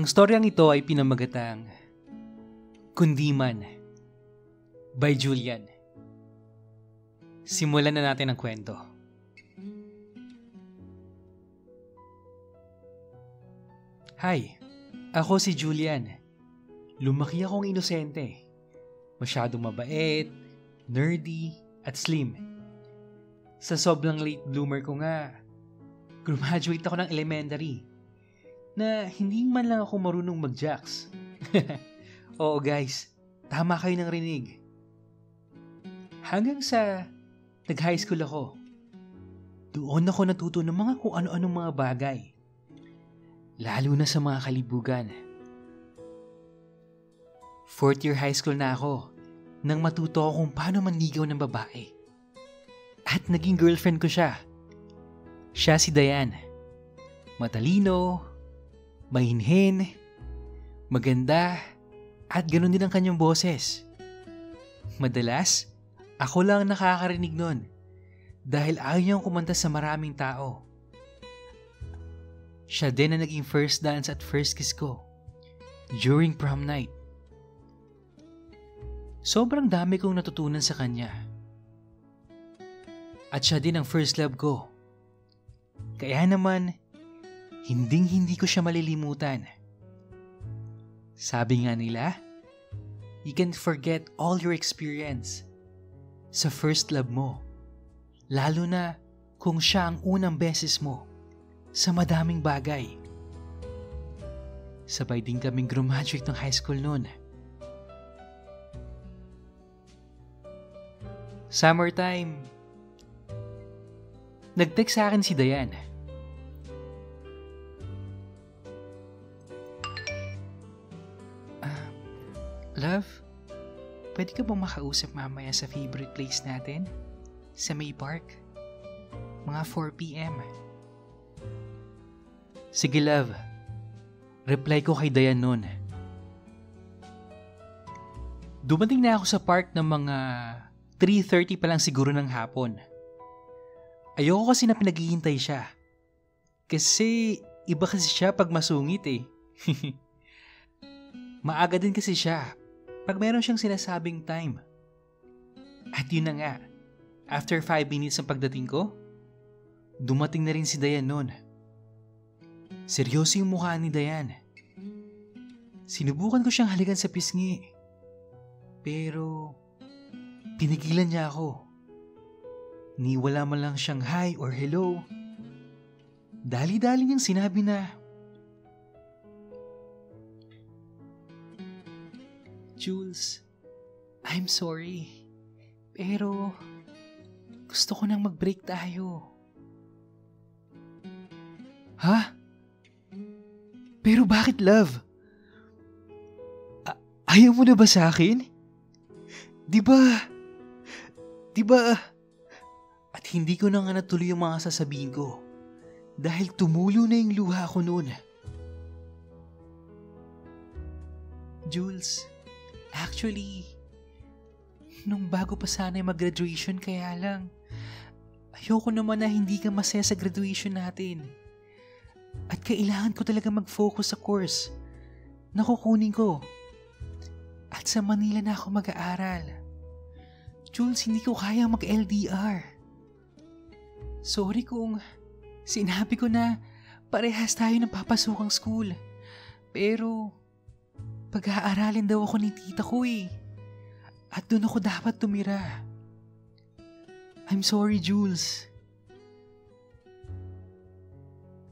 Ang storyang ito ay pinamagatang Kundiman by Julian. Simulan na natin ang kwento. Hi, ako si Julian. Lumaki akong inosente. Masyadong mabait, nerdy, at slim. Sa sobrang late bloomer ko nga, graduate ako ng elementary na hindi man lang ako marunong mag-jacks. Oo guys, tama kayo ng rinig. Hanggang sa nag-high school ako, doon ako natuto ng mga kung ano-anong mga bagay. Lalo na sa mga kalibugan. Fourth year high school na ako nang matuto ako kung paano manligaw ng babae. At naging girlfriend ko siya. Siya si Diane. Matalino, mahinhin, maganda, at ganoon din ang kanyang boses. Madalas, ako lang nakakarinig nun dahil ayaw niyang kumanta sa maraming tao. Siya din ang naging first dance at first kiss ko during prom night. Sobrang dami kong natutunan sa kanya. At siya din ang first love ko. Kaya naman, hindi ko siya malilimutan. Sabi nga nila, you can forget all your experience sa first love mo. Lalo na kung siya ang unang beses mo sa madaming bagay. Sabay din kaming graduate ng high school noon. Summertime, nag-text sa akin si Diane. Love, pwede ka bang makausap mamaya sa favorite place natin? Sa May Park? Mga 4 p.m. Sige love, reply ko kay Diane noon. Dumating na ako sa park ng mga 3:30 pa lang siguro ng hapon. Ayoko kasi na pinaghihintay siya. Kasi iba kasi siya pag masungit eh. Maaga din kasi siya pag meron siyang sinasabing time. At yun na nga, after 5 minutes ng pagdating ko, dumating na rin si Diane noon. Seryoso yung mukha ni Diane. Sinubukan ko siyang halikan sa pisngi. Pero pinigilan niya ako. Ni wala man lang siyang hi or hello. Dali-dali niyang sinabi na, Jules, I'm sorry. Pero gusto ko nang mag-break tayo. Ha? Pero bakit love? Ayaw mo na ba sa akin? Di ba? At hindi ko na nga natuloy yung mga sasabihin ko dahil tumulo na yung luha ko noon. Jules, actually, nung bago pa sana mag-graduation kaya lang, ayoko naman na hindi ka masaya sa graduation natin. At kailangan ko talaga mag-focus sa course na kukunin ko. At sa Manila na ako mag-aaral. Jules, hindi ko kaya mag-LDR. Sorry kung sinabi ko na parehas tayo ng papasukang school. Pero pag-aaralin daw ako ni tita ko eh. At doon ako dapat tumira. I'm sorry, Jules.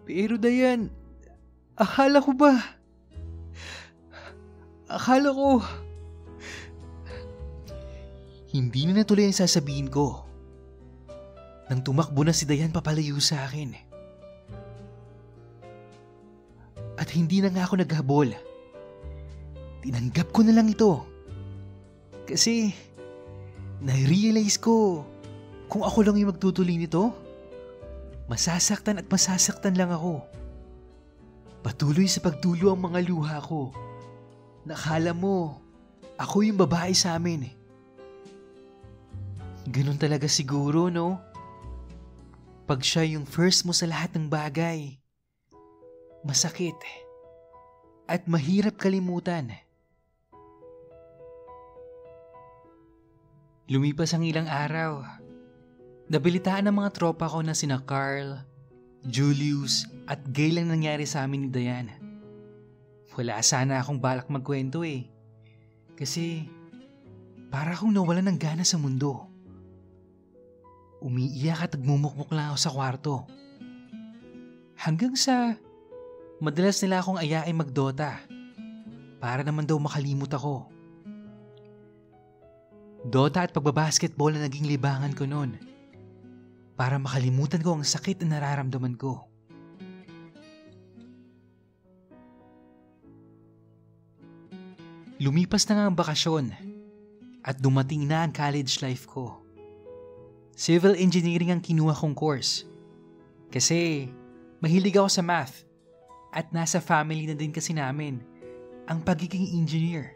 Pero Diane, akala ko hindi na natuloy ang sasabihin ko nang tumakbo na si Diane papalayo sa akin. At hindi na nga ako naghabol. Tinanggap ko na lang ito. Kasi na-realize ko kung ako lang yung magtutuloy nito, masasaktan at masasaktan lang ako. Patuloy sa pagtulo ang mga luha ko. Nakala mo, ako yung babae sa amin. Ganun talaga siguro, no? Pag siya yung first mo sa lahat ng bagay, masakit at mahirap kalimutan. Lumipas ang ilang araw. Nabalitaan ng mga tropa ko na sina Carl, Julius at Gail ang nangyari sa amin ni Diane. Wala sana akong balak magkwento Kasi para akong nawalan ng gana sa mundo. Umiiyak at nagmumukmuk lang ako sa kwarto. Hanggang sa madalas nila akong ayain magdota para naman daw makalimot ako. Dota at pagbabasketball na naging libangan ko noon para makalimutan ko ang sakit na nararamdaman ko. Lumipas na nga ang bakasyon at dumating na ang college life ko. Civil engineering ang kinuha kong course kasi mahilig ako sa math at nasa family na din kasi namin ang pagiging engineer.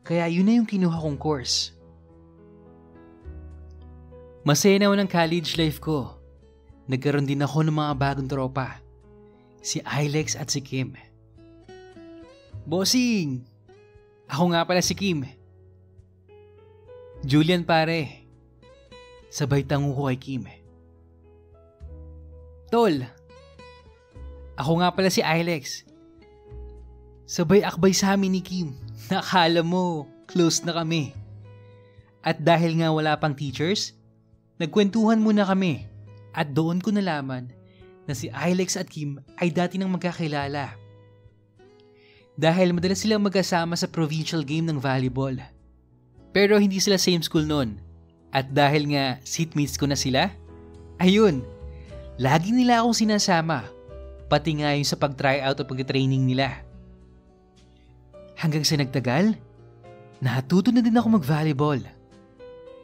Kaya yun na yung kinuha kong course. Masaya naman ang college life ko. Nagkaroon din ako ng mga bagong tropa. Si Ilex at si Kim. Bossing! Ako nga pala si Kim. Julian pare. Sabay tango ko kay Kim. Tol! Ako nga pala si Ilex. Sabay akbay sa amin ni Kim. Nakala mo, close na kami. At dahil nga wala pang teachers, nagkwentuhan muna kami at doon ko nalaman na si Ilex at Kim ay dati nang magkakilala. Dahil madalas silang magkasama sa provincial game ng volleyball. Pero hindi sila same school noon. At dahil nga seatmates ko na sila, ayun, lagi nila akong sinasama. Pati nga yung sa pag-tryout o pag-training nila. Hanggang sa nagtagal, natuto na din ako mag-volleyball.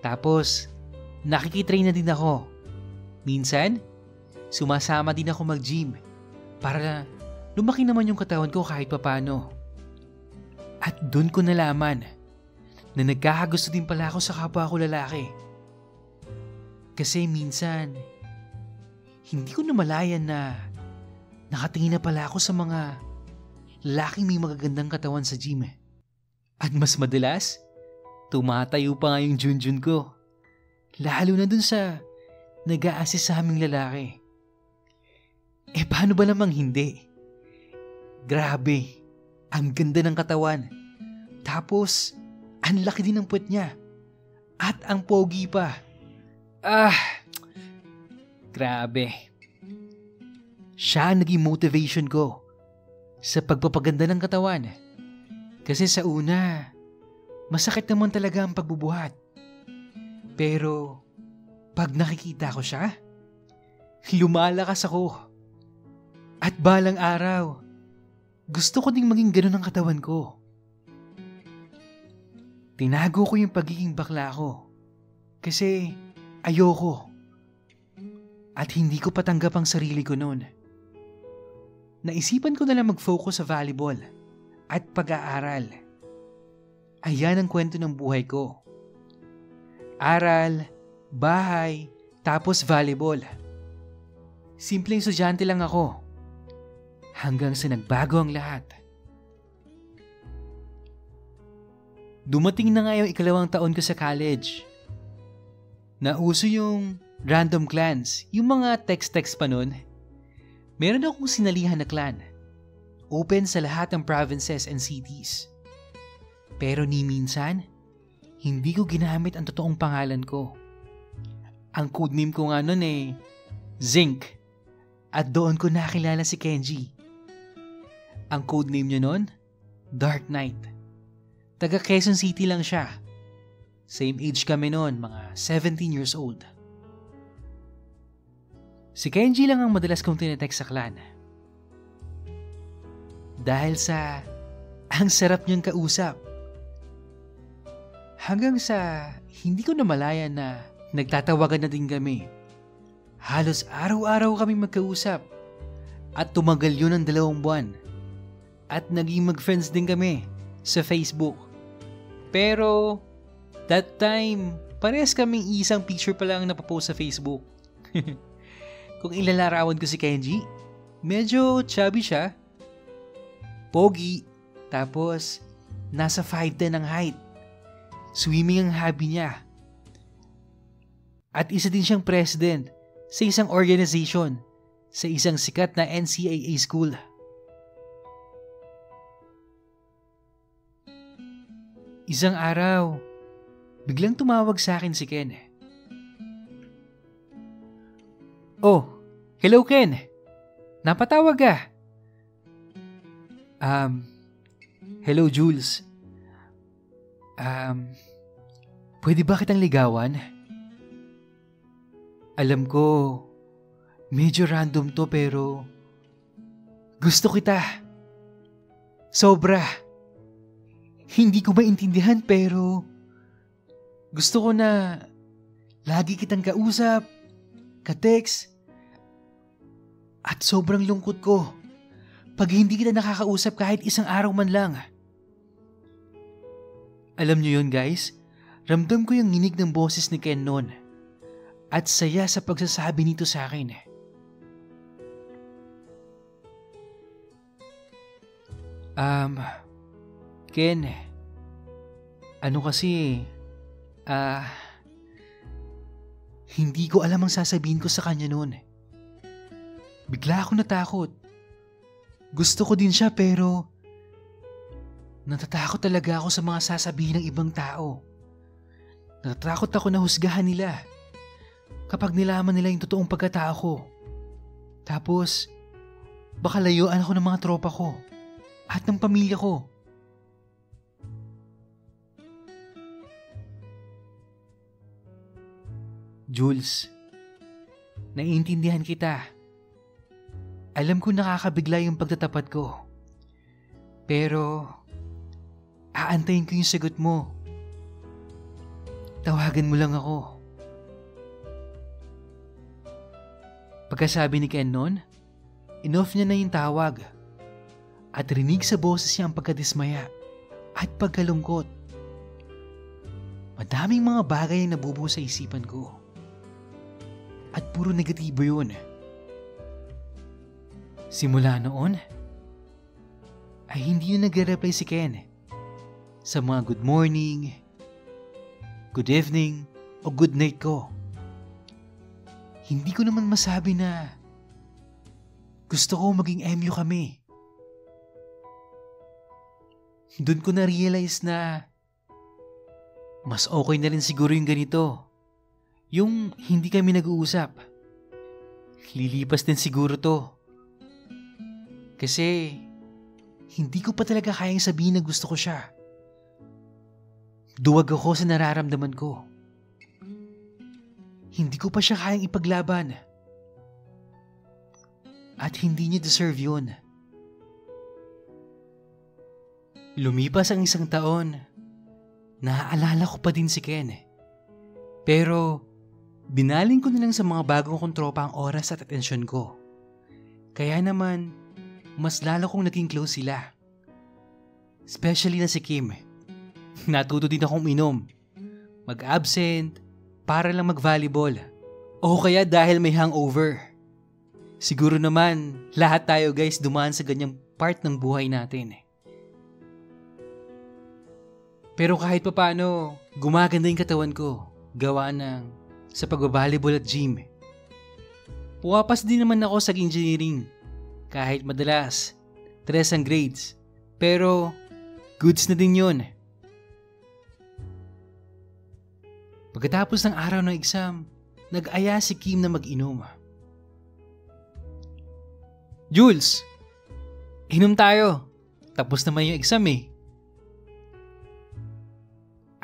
Tapos, nakikitrain na din ako. Minsan, sumasama din ako mag-gym para lumaki naman yung katawan ko kahit papano. At doon ko nalaman na nagkakagusto din pala ako sa kapwa ko lalaki. Kasi minsan, hindi ko namalayan na nakatingin na pala ako sa mga lalaking may magagandang katawan sa gym. At mas madalas, tumatayo pa nga yung junjun ko. Lalo na dun sa nag-a-assist sa aming lalaki. Paano ba namang hindi? Grabe, ang ganda ng katawan. Tapos, ang laki din ng puwet niya. At ang pogi pa. Grabe. Siya ang naging motivation ko sa pagpapaganda ng katawan. Kasi sa una, masakit naman talaga ang pagbubuhat. Pero, pag nakikita ko siya, lumalakas ako. At balang araw, gusto ko ding maging ganun ang katawan ko. Tinago ko yung pagiging bakla ko. Kasi, ayoko. At hindi ko patanggap ang sarili ko noon. Naisipan ko na lang mag-focus sa volleyball at pag-aaral. Ayan ang kwento ng buhay ko. Aral, bahay, tapos volleyball. Simpleng estudyante lang ako. Hanggang sa nagbago ang lahat. Dumating na nga yung ikalawang taon ko sa college. Nauso yung random clans, yung mga text-text pa nun. Meron akong sinalihan na clan. Open sa lahat ng provinces and cities. Pero ni minsan, hindi ko ginamit ang totoong pangalan ko. Ang codename ko nga nun Zinc. At doon ko nakilala si Kenji. Ang codename niya nun, Dark Knight. Taga Quezon City lang siya. Same age kami noon, mga 17 years old. Si Kenji lang ang madalas kong tinetext sa clan. Dahil sa ang sarap niyang kausap. Hanggang sa hindi ko namalayan na nagtatawagan na din kami. Halos araw-araw kami magkausap. At tumagal yun ng 2 buwan. At naging mag-friends din kami sa Facebook. Pero that time, parehas kaming isang picture pa lang napapost sa Facebook. Kung ilalarawan ko si Kenji, medyo chubby siya. Pogi. Tapos, nasa 5'10" ang height. Swimming ang hobby niya. At isa din siyang president sa isang organization sa isang sikat na NCAA school. Isang araw, biglang tumawag sa akin si Ken. Oh, hello Ken. Napatawag ka. Hello Jules. Pwede ba kitang ligawan? Alam ko, medyo random to pero gusto kita. Sobra. Hindi ko maintindihan pero gusto ko na lagi kitang kausap, ka-text, at sobrang lungkot ko pag hindi kita nakakausap kahit isang araw man lang. Alam niyo yun guys, ramdam ko yung nginig ng boses ni Ken noon. At saya sa pagsasabi nito sa akin. Ken, ano kasi, hindi ko alam ang sasabihin ko sa kanya noon. Bigla ako natakot. Gusto ko din siya pero natatakot talaga ako sa mga sasabihin ng ibang tao. Natatakot ako na husgahan nila kapag nilaman nila yung totoong pagkatao ko. Tapos, baka layuan ako ng mga tropa ko at ng pamilya ko. Jules, naiintindihan kita. Alam ko nakakabigla yung pagtatapat ko. Pero, aantayin ko yung sagot mo. Tawagan mo lang ako. Pagkasabi ni Ken noon, inoff niya na yung tawag at rinig sa boses niya ang pagkadismaya at pagkalungkot. Madaming mga bagay ang nabubuo sa isipan ko at puro negatibo yun. Simula noon, ay hindi yun nagre-reply si Ken sa mga good morning, good evening, o good night ko. Hindi ko naman masabi na gusto ko maging MU kami. Doon ko na-realize na mas okay na rin siguro yung ganito. Yung hindi kami nag-uusap. Lilipas din siguro to. Kasi hindi ko pa talaga kayang sabihin na gusto ko siya. Duwag ako sa nararamdaman ko. Hindi ko pa siya kayang ipaglaban. At hindi niya deserve yun. Lumipas ang isang taon, naaalala ko pa din si Ken. Pero, binaling ko na lang sa mga bagong kong tropa ang oras at atensyon ko. Kaya naman, mas lalo kong naging close sila. Especially na si Kim. Natuto din akong minom, mag-absent, para lang mag-volleyball. O kaya dahil may hangover. Siguro naman, lahat tayo guys dumaan sa ganyang part ng buhay natin. Pero kahit papaano, gumaganda yung katawan ko. Gawa ng sa pag-volleyball at gym. Puwapas din naman ako sa engineering. Kahit madalas, 3 ang grades. Pero, goods na din yun. Pagkatapos ng araw ng exam, nag-aya si Kim na mag-inom. Jules, inom tayo. Tapos naman yung exam eh.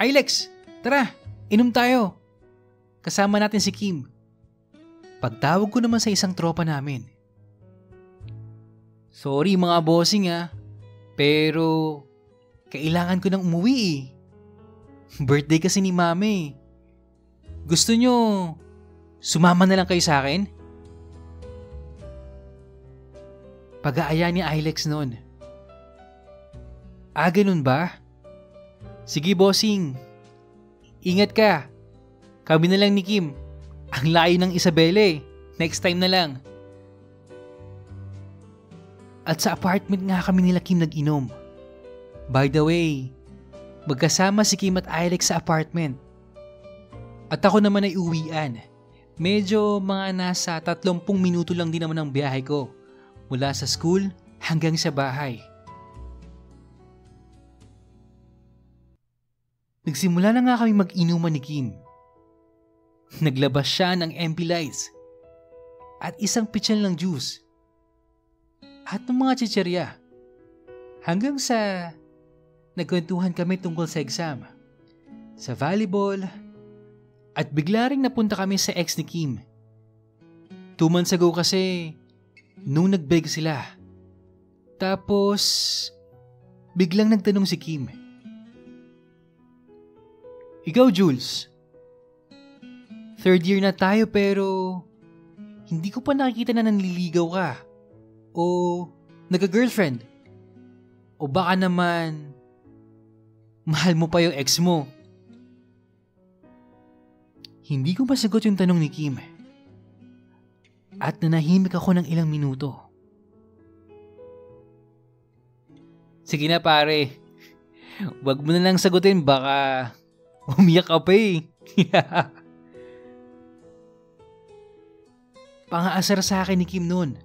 Lex, tara, inom tayo. Kasama natin si Kim. Pagtawag ko naman sa isang tropa namin. Sorry mga bossing pero kailangan ko nang umuwi eh. Birthday kasi ni Mami. Gusto nyo sumama na lang kayo sa akin? Pag-aaya ni Lex noon. Ganun ba? Sige bossing, ingat ka. Kami na lang ni Kim. Ang layo ng Isabela eh. Next time na lang. At sa apartment nga kami nila Kim nag-inom. By the way, magkasama si Kim at Alex sa apartment. At ako naman ay uwian. Medyo mga nasa 30 minuto lang din naman ang biyahe ko. Mula sa school hanggang sa bahay. Nagsimula na nga kami mag-inuman ni Kim. Naglabas siya ng MP Lights at isang pitchel ng juice at ng mga chicherya. Hanggang sa nagkwentuhan kami tungkol sa exam, sa volleyball, at bigla ring napunta kami sa ex ni Kim. 2 months ago kasi nung nag-break sila. Tapos biglang nagtanong si Kim, "Ikaw Jules, 3rd year na tayo pero hindi ko pa nakikita na nanliligaw ka. O nagka-girlfriend. O baka naman mahal mo pa yung ex mo." Hindi ko masagot yung tanong ni Kim. At nanahimik ako ng ilang minuto. "Sige na pare, wag mo na lang sagutin, baka umiyak ka pa eh." Pangaasar sa akin ni Kim noon.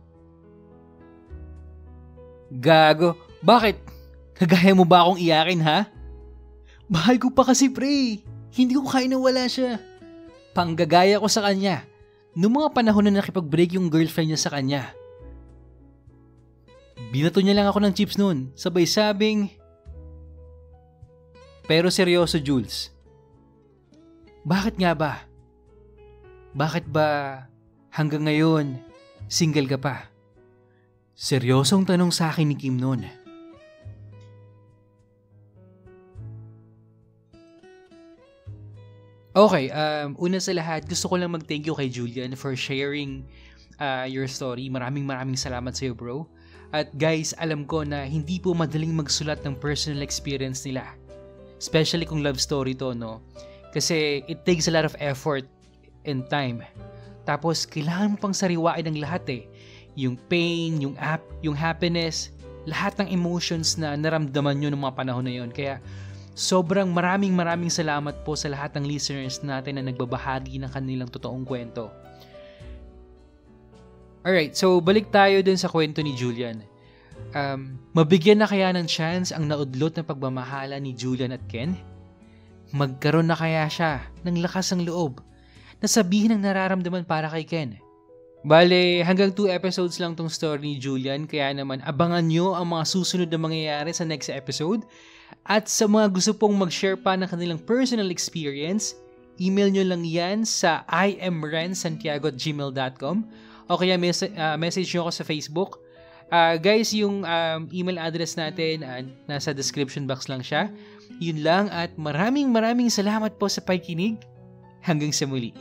"Gago, bakit? Kagaya mo ba akong iyakin ha? Mahal ko pa kasi pre, hindi ko kaya na wala siya." Panggagaya ko sa kanya noong mga panahon na nakipag-break yung girlfriend niya sa kanya. Binato niya lang ako ng chips noon, sabay sabing, "Pero seryoso Jules, bakit nga ba? Bakit ba hanggang ngayon single ka pa?" Seryosong tanong sa akin ni Kim noon. Okay, una sa lahat, gusto ko lang mag-thank you kay Julian for sharing your story. Maraming salamat sa iyo, bro. At guys, alam ko na hindi po madaling magsulat ng personal experience nila. Especially kung love story to, no? Kasi it takes a lot of effort and time. Tapos, kailangan mo pang sariwain ang lahat eh. Yung pain, yung happiness, lahat ng emotions na naramdaman nyo ng mga panahon na yon. Kaya, sobrang maraming salamat po sa lahat ng listeners natin na nagbabahagi ng kanilang totoong kwento. Alright, so balik tayo dun sa kwento ni Julian. Mabigyan na kaya ng chance ang naudlot na pagmamahala ni Julian at Ken? Magkaroon na kaya siya ng lakas ng loob na sabihin ang nararamdaman para kay Ken? Bale, hanggang 2 episodes lang tong story ni Julian, kaya naman abangan nyo ang mga susunod na mangyayari sa next episode. At sa mga gusto pong mag-share pa ng kanilang personal experience, email nyo lang yan sa imrensantiago@gmail.com o kaya message nyo ako sa Facebook. Guys, yung email address natin nasa description box lang siya. Yun lang at maraming salamat po sa pakikinig. Hanggang sa muli.